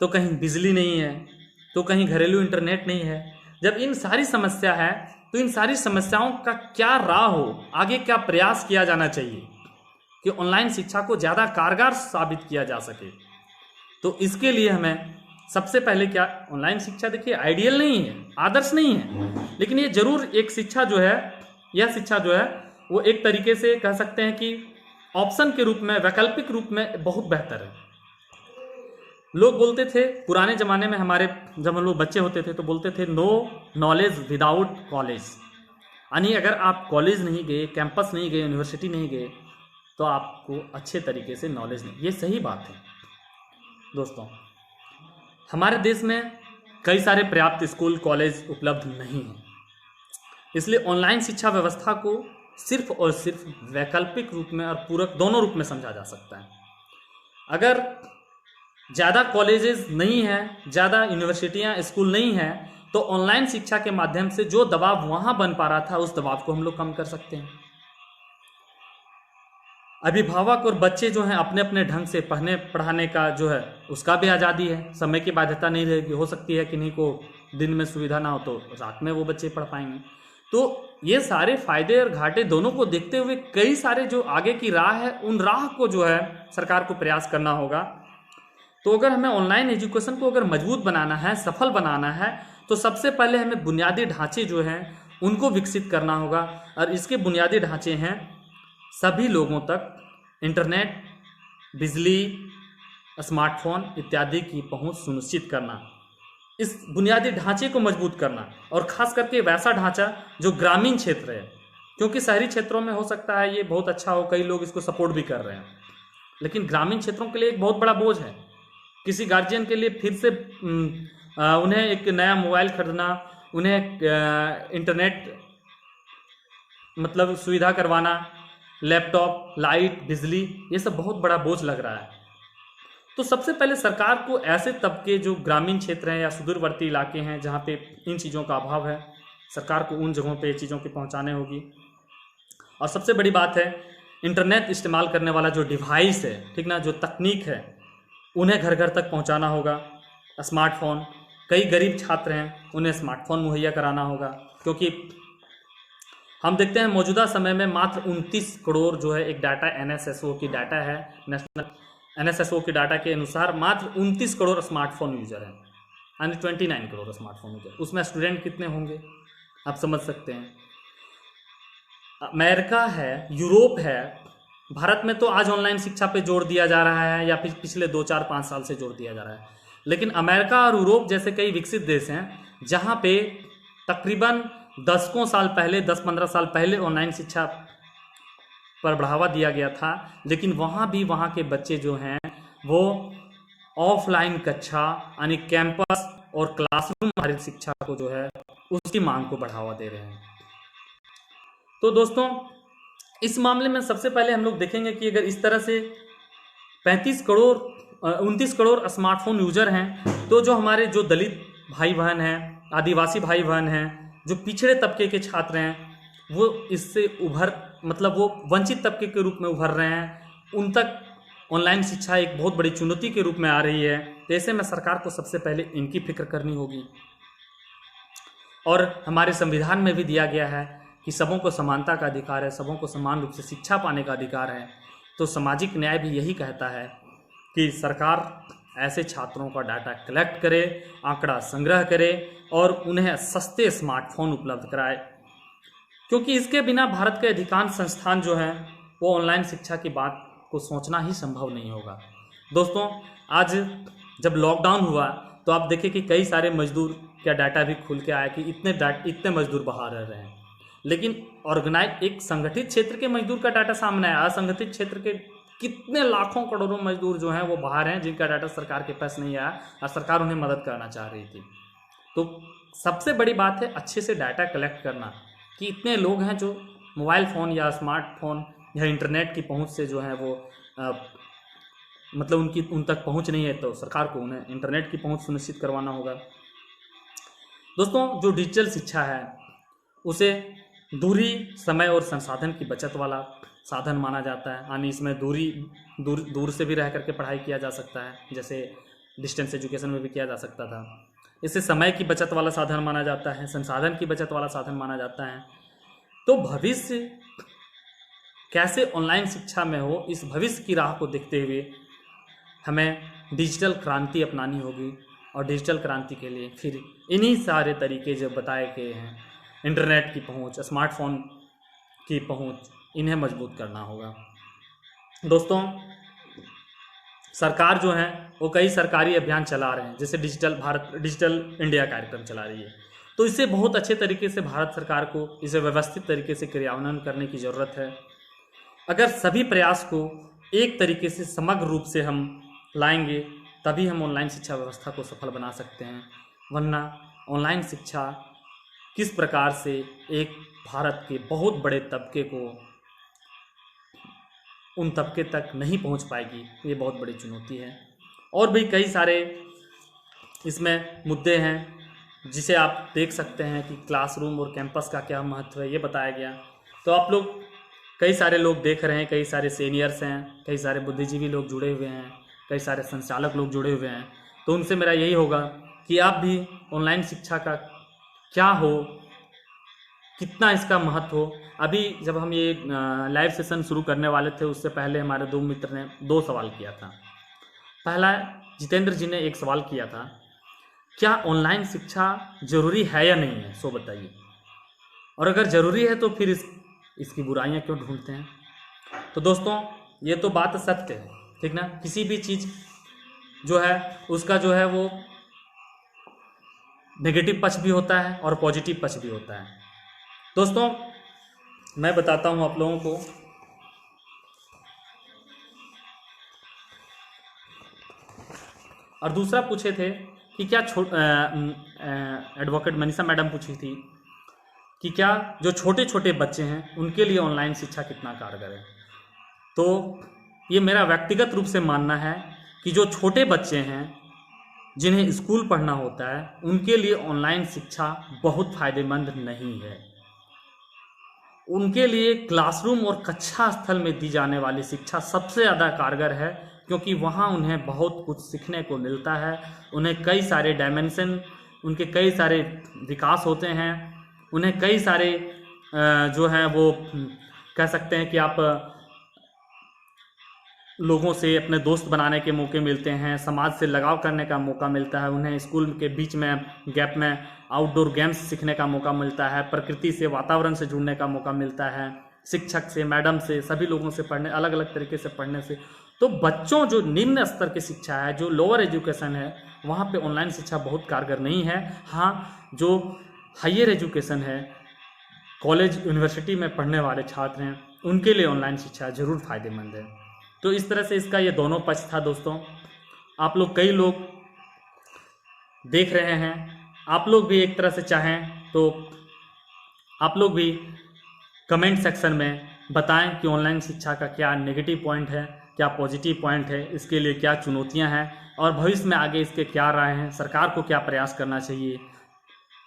तो कहीं बिजली नहीं है, तो कहीं घरेलू इंटरनेट नहीं है। जब इन सारी समस्या है तो इन सारी समस्याओं का क्या राह हो, आगे क्या प्रयास किया जाना चाहिए कि ऑनलाइन शिक्षा को ज़्यादा कारगर साबित किया जा सके। तो इसके लिए हमें सबसे पहले क्या, ऑनलाइन शिक्षा देखिए आइडियल नहीं है, आदर्श नहीं है, लेकिन ये जरूर एक शिक्षा जो है, यह शिक्षा जो है वो एक तरीके से कह सकते हैं कि ऑप्शन के रूप में, वैकल्पिक रूप में बहुत बेहतर है। लोग बोलते थे पुराने ज़माने में, हमारे जब हम लोग बच्चे होते थे तो बोलते थे नो नॉलेज विदाउट कॉलेज। यानी अगर आप कॉलेज नहीं गए, कैंपस नहीं गए, यूनिवर्सिटी नहीं गए तो आपको अच्छे तरीके से नॉलेज नहीं। ये सही बात है। दोस्तों, हमारे देश में कई सारे पर्याप्त स्कूल कॉलेज उपलब्ध नहीं हैं, इसलिए ऑनलाइन शिक्षा व्यवस्था को सिर्फ और सिर्फ वैकल्पिक रूप में और पूरक दोनों रूप में समझा जा सकता है। अगर ज़्यादा कॉलेजेस नहीं हैं, ज़्यादा यूनिवर्सिटियां स्कूल नहीं हैं, तो ऑनलाइन शिक्षा के माध्यम से जो दबाव वहां बन पा रहा था उस दबाव को हम लोग कम कर सकते हैं। अभिभावक और बच्चे जो हैं अपने अपने ढंग से पढ़ने पढ़ाने का जो है उसका भी आज़ादी है, समय की बाध्यता नहीं रहेगी। हो सकती है किन्हीं को दिन में सुविधा ना हो तो रात में वो बच्चे पढ़ पाएंगे। तो ये सारे फायदे और घाटे दोनों को देखते हुए कई सारे जो आगे की राह है उन राह को जो है सरकार को प्रयास करना होगा। तो अगर हमें ऑनलाइन एजुकेशन को अगर मजबूत बनाना है, सफल बनाना है, तो सबसे पहले हमें बुनियादी ढांचे जो हैं उनको विकसित करना होगा। और इसके बुनियादी ढांचे हैं सभी लोगों तक इंटरनेट, बिजली, स्मार्टफोन इत्यादि की पहुंच सुनिश्चित करना, इस बुनियादी ढांचे को मजबूत करना, और खास करके वैसा ढांचा जो ग्रामीण क्षेत्र है, क्योंकि शहरी क्षेत्रों में हो सकता है ये बहुत अच्छा हो, कई लोग इसको सपोर्ट भी कर रहे हैं, लेकिन ग्रामीण क्षेत्रों के लिए एक बहुत बड़ा बोझ है। किसी गार्जियन के लिए फिर से उन्हें एक नया मोबाइल खरीदना, उन्हें इंटरनेट मतलब सुविधा करवाना, लैपटॉप, लाइट, बिजली, ये सब बहुत बड़ा बोझ लग रहा है। तो सबसे पहले सरकार को ऐसे तबके जो ग्रामीण क्षेत्र हैं या सुदूरवर्ती इलाके हैं जहाँ पे इन चीज़ों का अभाव है, सरकार को उन जगहों पे चीज़ों की पहुँचाने होगी। और सबसे बड़ी बात है इंटरनेट इस्तेमाल करने वाला जो डिवाइस है, ठीक ना, जो तकनीक है, उन्हें घर घर तक पहुँचाना होगा। स्मार्टफोन, कई गरीब छात्र हैं उन्हें स्मार्टफोन मुहैया कराना होगा, क्योंकि हम देखते हैं मौजूदा समय में मात्र 29 करोड़ जो है एक डाटा NSSO की डाटा है, नेशनल NSSO की डाटा के अनुसार मात्र 29 करोड़ स्मार्टफोन यूजर हैं, यानी 29 करोड़ स्मार्टफोन यूजर। उसमें स्टूडेंट कितने होंगे आप समझ सकते हैं। अमेरिका है, यूरोप है, भारत में तो आज ऑनलाइन शिक्षा पे जोर दिया जा रहा है या फिर पिछले 2-4-5 साल से जोर दिया जा रहा है, लेकिन अमेरिका और यूरोप जैसे कई विकसित देश हैं जहाँ पे तकरीबन दशकों साल पहले, 10-15 साल पहले ऑनलाइन शिक्षा पर बढ़ावा दिया गया था, लेकिन वहाँ भी वहाँ के बच्चे जो हैं वो ऑफलाइन कक्षा यानी कैंपस और क्लासरूम आधारित शिक्षा को जो है उसकी मांग को बढ़ावा दे रहे हैं। तो दोस्तों, इस मामले में सबसे पहले हम लोग देखेंगे कि अगर इस तरह से 29 करोड़ स्मार्टफोन यूजर हैं, तो जो हमारे जो दलित भाई बहन हैं, आदिवासी भाई बहन हैं, जो पिछड़े तबके के छात्र हैं, वो इससे मतलब वो वंचित तबके के रूप में उभर रहे हैं, उन तक ऑनलाइन शिक्षा एक बहुत बड़ी चुनौती के रूप में आ रही है। तो ऐसे में सरकार को सबसे पहले इनकी फिक्र करनी होगी। और हमारे संविधान में भी दिया गया है कि सबों को समानता का अधिकार है, सबों को समान रूप से शिक्षा पाने का अधिकार है। तो सामाजिक न्याय भी यही कहता है कि सरकार ऐसे छात्रों का डाटा कलेक्ट करे, आंकड़ा संग्रह करे और उन्हें सस्ते स्मार्टफोन उपलब्ध कराए, क्योंकि इसके बिना भारत के अधिकांश संस्थान जो हैं वो ऑनलाइन शिक्षा की बात को सोचना ही संभव नहीं होगा। दोस्तों, आज जब लॉकडाउन हुआ तो आप देखें कि कई सारे मजदूर का डाटा भी खुल के आया कि इतने मजदूर बाहर रह रहे हैं, लेकिन ऑर्गेनाइज एक संगठित क्षेत्र के मजदूर का डाटा सामने आया। असंगठित क्षेत्र के कितने लाखों करोड़ों मजदूर जो हैं वो बाहर हैं, जिनका डाटा सरकार के पास नहीं आया और सरकार उन्हें मदद करना चाह रही थी। तो सबसे बड़ी बात है अच्छे से डाटा कलेक्ट करना कि इतने लोग हैं जो मोबाइल फ़ोन या स्मार्टफोन या इंटरनेट की पहुंच से जो है वो मतलब उन तक पहुंच नहीं है, तो सरकार को उन्हें इंटरनेट की पहुंच सुनिश्चित करवाना होगा। दोस्तों, जो डिजिटल शिक्षा है उसे दूरी, समय और संसाधन की बचत वाला साधन माना जाता है, यानी इसमें दूर से भी रह करके पढ़ाई किया जा सकता है, जैसे डिस्टेंस एजुकेशन में भी किया जा सकता था। इसे समय की बचत वाला साधन माना जाता है, संसाधन की बचत वाला साधन माना जाता है। तो भविष्य कैसे ऑनलाइन शिक्षा में हो, इस भविष्य की राह को देखते हुए हमें डिजिटल क्रांति अपनानी होगी। और डिजिटल क्रांति के लिए फिर इन्हीं सारे तरीके जो बताए गए हैं, इंटरनेट की पहुंच, स्मार्टफोन की पहुंच, इन्हें मजबूत करना होगा। दोस्तों, सरकार जो है वो कई सरकारी अभियान चला रहे हैं, जैसे डिजिटल इंडिया कार्यक्रम चला रही है। तो इसे बहुत अच्छे तरीके से भारत सरकार को इसे व्यवस्थित तरीके से क्रियान्वयन करने की ज़रूरत है। अगर सभी प्रयास को एक तरीके से समग्र रूप से हम लाएंगे तभी हम ऑनलाइन शिक्षा व्यवस्था को सफल बना सकते हैं, वरना ऑनलाइन शिक्षा किस प्रकार से एक भारत के बहुत बड़े तबके को उन तबके तक नहीं पहुंच पाएगी, ये बहुत बड़ी चुनौती है। और भी कई सारे इसमें मुद्दे हैं जिसे आप देख सकते हैं कि क्लासरूम और कैंपस का क्या महत्व है, ये बताया गया। तो आप लोग, कई सारे लोग देख रहे हैं, कई सारे सीनियर्स हैं, कई सारे बुद्धिजीवी लोग जुड़े हुए हैं, कई सारे संचालक लोग जुड़े हुए हैं। तो उनसे मेरा यही होगा कि आप भी ऑनलाइन शिक्षा का क्या हो, कितना इसका महत्व हो। अभी जब हम ये लाइव सेशन शुरू करने वाले थे, उससे पहले हमारे दो मित्र ने 2 सवाल किया था। पहला, जितेंद्र जी ने एक सवाल किया था, क्या ऑनलाइन शिक्षा जरूरी है या नहीं है, सो बताइए। और अगर जरूरी है तो फिर इसकी बुराइयां क्यों ढूंढते हैं। तो दोस्तों, ये तो बात सत्य है, ठीक ना। किसी भी चीज़ जो है उसका जो है वो नेगेटिव पक्ष भी होता है और पॉजिटिव पक्ष भी होता है। दोस्तों, मैं बताता हूँ आप लोगों को, और दूसरा पूछे थे कि क्या एडवोकेट मनीषा मैडम पूछी थी कि क्या जो छोटे छोटे बच्चे हैं उनके लिए ऑनलाइन शिक्षा कितना कारगर है। तो ये मेरा व्यक्तिगत रूप से मानना है कि जो छोटे बच्चे हैं जिन्हें स्कूल पढ़ना होता है, उनके लिए ऑनलाइन शिक्षा बहुत फायदेमंद नहीं है। उनके लिए क्लासरूम और कक्षा स्थल में दी जाने वाली शिक्षा सबसे ज़्यादा कारगर है, क्योंकि वहाँ उन्हें बहुत कुछ सीखने को मिलता है। उन्हें कई सारे डायमेंशन, उनके कई सारे विकास होते हैं, उन्हें कई सारे जो है वो कह सकते हैं कि आप लोगों से अपने दोस्त बनाने के मौके मिलते हैं, समाज से लगाव करने का मौका मिलता है। उन्हें स्कूल के बीच में गैप में आउटडोर गेम्स सीखने का मौका मिलता है, प्रकृति से, वातावरण से जुड़ने का मौका मिलता है, शिक्षक से, मैडम से, सभी लोगों से पढ़ने, अलग अलग तरीके से पढ़ने से। तो बच्चों जो निम्न स्तर की शिक्षा है, जो लोअर एजुकेशन है, वहाँ पे ऑनलाइन शिक्षा बहुत कारगर नहीं है। हाँ, जो हायर एजुकेशन है, कॉलेज यूनिवर्सिटी में पढ़ने वाले छात्र हैं, उनके लिए ऑनलाइन शिक्षा जरूर फायदेमंद है। तो इस तरह से इसका ये दोनों पक्ष था। दोस्तों, आप लोग, कई लोग देख रहे हैं, आप लोग भी एक तरह से चाहें तो आप लोग भी कमेंट सेक्शन में बताएं कि ऑनलाइन शिक्षा का क्या नेगेटिव पॉइंट है, क्या पॉजिटिव पॉइंट है, इसके लिए क्या चुनौतियां हैं और भविष्य में आगे इसके क्या राय हैं, सरकार को क्या प्रयास करना चाहिए,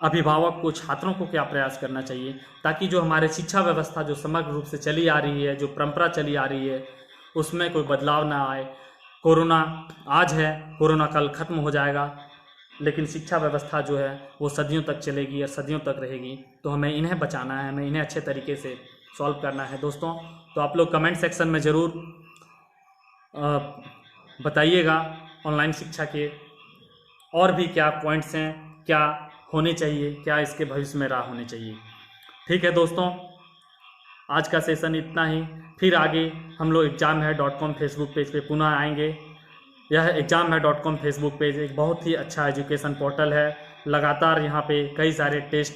अभिभावक को, छात्रों को क्या प्रयास करना चाहिए, ताकि जो हमारे शिक्षा व्यवस्था जो समग्र रूप से चली आ रही है, जो परंपरा चली आ रही है, उसमें कोई बदलाव ना आए। कोरोना आज है, कोरोना कल खत्म हो जाएगा, लेकिन शिक्षा व्यवस्था जो है वो सदियों तक चलेगी और सदियों तक रहेगी। तो हमें इन्हें बचाना है, हमें इन्हें अच्छे तरीके से सॉल्व करना है। दोस्तों, तो आप लोग कमेंट सेक्शन में ज़रूर बताइएगा ऑनलाइन शिक्षा के और भी क्या पॉइंट्स हैं, क्या होने चाहिए, क्या इसके भविष्य में राह होने चाहिए। ठीक है दोस्तों, आज का सेशन इतना ही। फिर आगे हम लोग examhai.com फेसबुक पेज पे पुनः आएंगे। यह examhai.com फेसबुक पेज एक बहुत ही अच्छा एजुकेशन पोर्टल है। लगातार यहाँ पे कई सारे टेस्ट,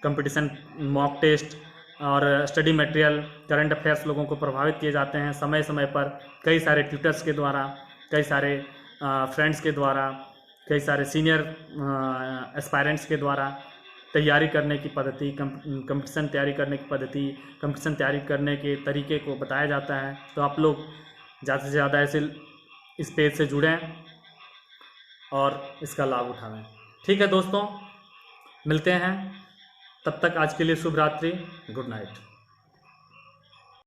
कंपटीशन, मॉक टेस्ट और स्टडी मटेरियल, करंट अफेयर्स लोगों को प्रभावित किए जाते हैं समय समय पर, कई सारे ट्यूटर्स के द्वारा, कई सारे फ्रेंड्स के द्वारा, कई सारे सीनियर एस्पायरेंट्स के द्वारा तैयारी करने की पद्धति, कंपटीशन तैयारी करने की पद्धति, कंपटीशन तैयारी करने के तरीके को बताया जाता है। तो आप लोग ज़्यादा से ज़्यादा ऐसे इस पेज से जुड़ें और इसका लाभ उठाएं। ठीक है दोस्तों, मिलते हैं, तब तक आज के लिए शुभ रात्रि, गुड नाइट।